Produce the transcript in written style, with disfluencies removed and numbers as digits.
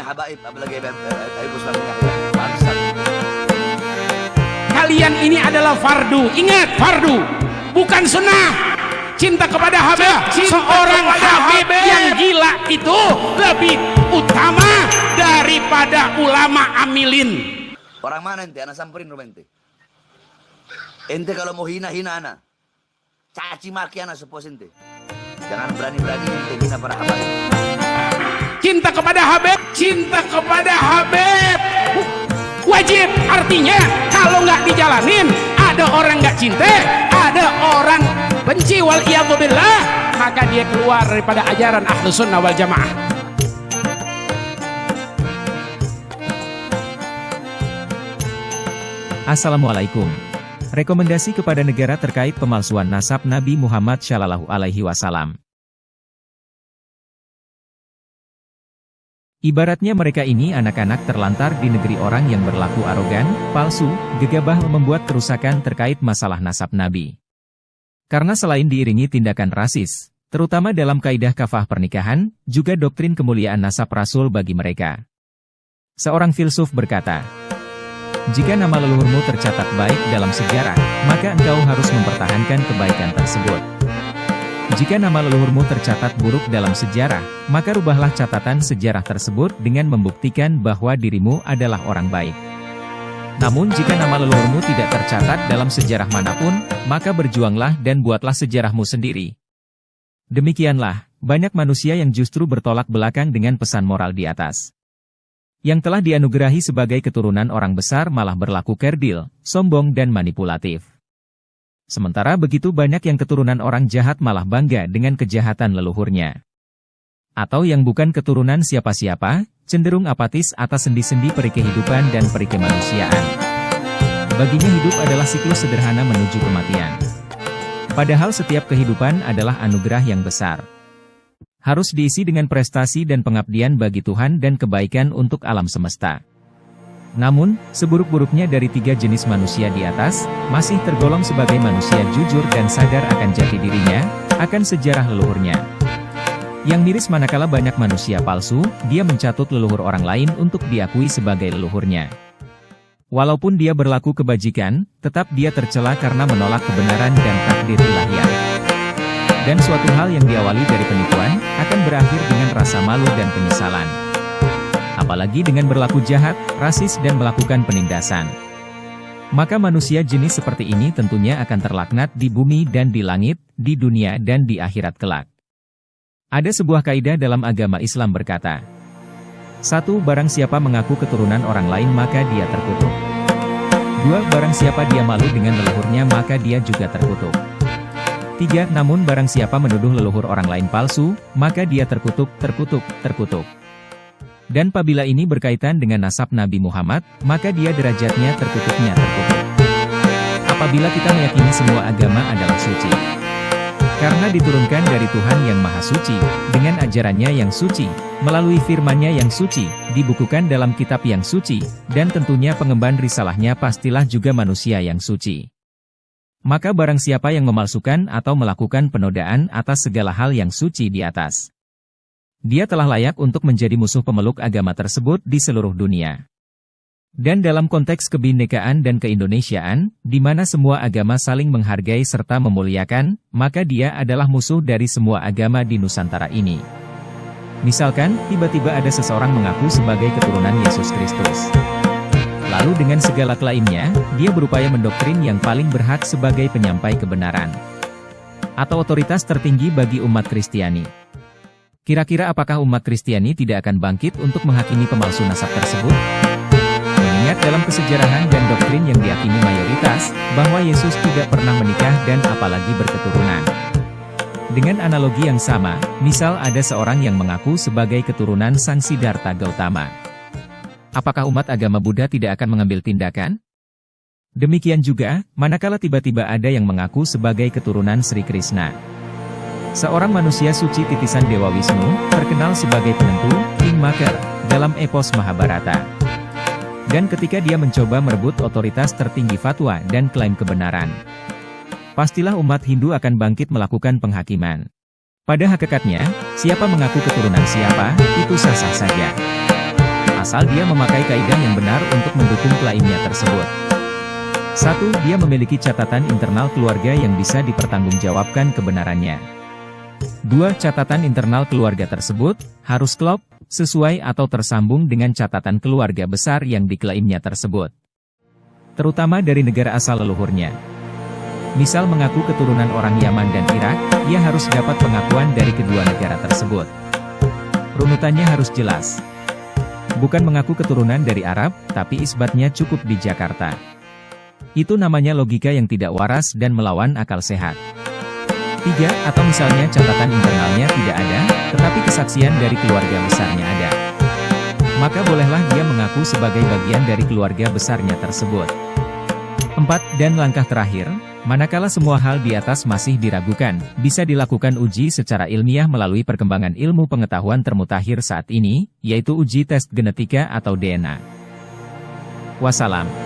habaib, apalagi ibu suaminya. Bangsat. Kalian ini adalah fardu. Ingat, fardu, bukan sunnah. Cinta kepada Habib, seorang Habib yang gila itu lebih utama daripada ulama amilin. Orang mana ente? Anak samperin rumah ente. Ente kalau mau hina-hina anak, caci maki anak sepuas ente. Jangan berani-berani ente hina para habaib. Cinta kepada Habib, cinta kepada Habib wajib. Artinya kalau nggak dijalanin, ada orang nggak cinta, ada orang benci, wal iyadzubillah, maka dia keluar daripada ajaran Ahlus Sunnah wal Jamaah. Assalamualaikum. Rekomendasi kepada negara terkait pemalsuan nasab Nabi Muhammad Shallallahu Alaihi Wasallam. Ibaratnya mereka ini anak-anak terlantar di negeri orang yang berlaku arogan, palsu, gegabah membuat kerusakan terkait masalah nasab Nabi. Karena selain diiringi tindakan rasis, terutama dalam kaidah kafah pernikahan, juga doktrin kemuliaan nasab Rasul bagi mereka. Seorang filsuf berkata, jika nama leluhurmu tercatat baik dalam sejarah, maka engkau harus mempertahankan kebaikan tersebut. Jika nama leluhurmu tercatat buruk dalam sejarah, maka rubahlah catatan sejarah tersebut dengan membuktikan bahwa dirimu adalah orang baik. Namun jika nama leluhurmu tidak tercatat dalam sejarah manapun, maka berjuanglah dan buatlah sejarahmu sendiri. Demikianlah, banyak manusia yang justru bertolak belakang dengan pesan moral di atas. Yang telah dianugerahi sebagai keturunan orang besar malah berlaku kerdil, sombong dan manipulatif. Sementara begitu banyak yang keturunan orang jahat malah bangga dengan kejahatan leluhurnya. Atau yang bukan keturunan siapa-siapa, cenderung apatis atas sendi-sendi peri kehidupan dan peri kemanusiaan. Baginya hidup adalah siklus sederhana menuju kematian. Padahal setiap kehidupan adalah anugerah yang besar. Harus diisi dengan prestasi dan pengabdian bagi Tuhan dan kebaikan untuk alam semesta. Namun, seburuk-buruknya dari tiga jenis manusia di atas, masih tergolong sebagai manusia jujur dan sadar akan jati dirinya, akan sejarah leluhurnya. Yang miris manakala banyak manusia palsu, dia mencatut leluhur orang lain untuk diakui sebagai leluhurnya. Walaupun dia berlaku kebajikan, tetap dia tercela karena menolak kebenaran dan takdir ilahiyah. Dan suatu hal yang diawali dari penipuan, akan berakhir dengan rasa malu dan penyesalan. Apalagi dengan berlaku jahat, rasis dan melakukan penindasan. Maka manusia jenis seperti ini tentunya akan terlaknat di bumi dan di langit, di dunia dan di akhirat kelak. Ada sebuah kaidah dalam agama Islam berkata, 1. Barang siapa mengaku keturunan orang lain maka dia terkutuk. 2. Barang siapa dia malu dengan leluhurnya maka dia juga terkutuk. 3. Namun barang siapa menuduh leluhur orang lain palsu, maka dia terkutuk. Dan apabila ini berkaitan dengan nasab Nabi Muhammad, maka dia derajatnya terkutuk. Apabila kita meyakini semua agama adalah suci, karena diturunkan dari Tuhan yang Maha Suci, dengan ajarannya yang suci, melalui firman-Nya yang suci, dibukukan dalam kitab yang suci, dan tentunya pengemban risalahnya pastilah juga manusia yang suci. Maka barang siapa yang memalsukan atau melakukan penodaan atas segala hal yang suci di atas, dia telah layak untuk menjadi musuh pemeluk agama tersebut di seluruh dunia. Dan dalam konteks kebinekaan dan keindonesiaan, di mana semua agama saling menghargai serta memuliakan, maka dia adalah musuh dari semua agama di Nusantara ini. Misalkan, tiba-tiba ada seseorang mengaku sebagai keturunan Yesus Kristus. Lalu dengan segala klaimnya, dia berupaya mendoktrin yang paling berhak sebagai penyampai kebenaran. Atau otoritas tertinggi bagi umat Kristiani. Kira-kira apakah umat Kristiani tidak akan bangkit untuk menghakimi pemalsu nasab tersebut? Mengingat dalam kesejarahan dan doktrin yang diyakini mayoritas, bahwa Yesus tidak pernah menikah dan apalagi berketurunan. Dengan analogi yang sama, misal ada seorang yang mengaku sebagai keturunan Sang Siddhartha Gautama. Apakah umat agama Buddha tidak akan mengambil tindakan? Demikian juga, manakala tiba-tiba ada yang mengaku sebagai keturunan Sri Krishna. Seorang manusia suci titisan Dewa Wisnu, terkenal sebagai penentu, kingmaker, dalam epos Mahabharata. Dan ketika dia mencoba merebut otoritas tertinggi fatwa dan klaim kebenaran, pastilah umat Hindu akan bangkit melakukan penghakiman. Pada hakikatnya, siapa mengaku keturunan siapa, itu sah-sah saja. asal dia memakai kaidah yang benar untuk mendukung klaimnya tersebut. 1. Dia memiliki catatan internal keluarga yang bisa dipertanggungjawabkan kebenarannya. 2. Catatan internal keluarga tersebut harus klop, sesuai atau tersambung dengan catatan keluarga besar yang diklaimnya tersebut, terutama dari negara asal leluhurnya. Misal mengaku keturunan orang Yaman dan Irak, ia harus dapat pengakuan dari kedua negara tersebut. Runutannya harus jelas. Bukan mengaku keturunan dari Arab, tapi isbatnya cukup di Jakarta. Itu namanya logika yang tidak waras dan melawan akal sehat. 3. Atau misalnya catatan internalnya tidak ada, tetapi kesaksian dari keluarga besarnya ada. Maka bolehlah dia mengaku sebagai bagian dari keluarga besarnya tersebut. 4. Dan langkah terakhir, manakala semua hal di atas masih diragukan, bisa dilakukan uji secara ilmiah melalui perkembangan ilmu pengetahuan termutakhir saat ini, yaitu uji tes genetika atau DNA. Wassalam.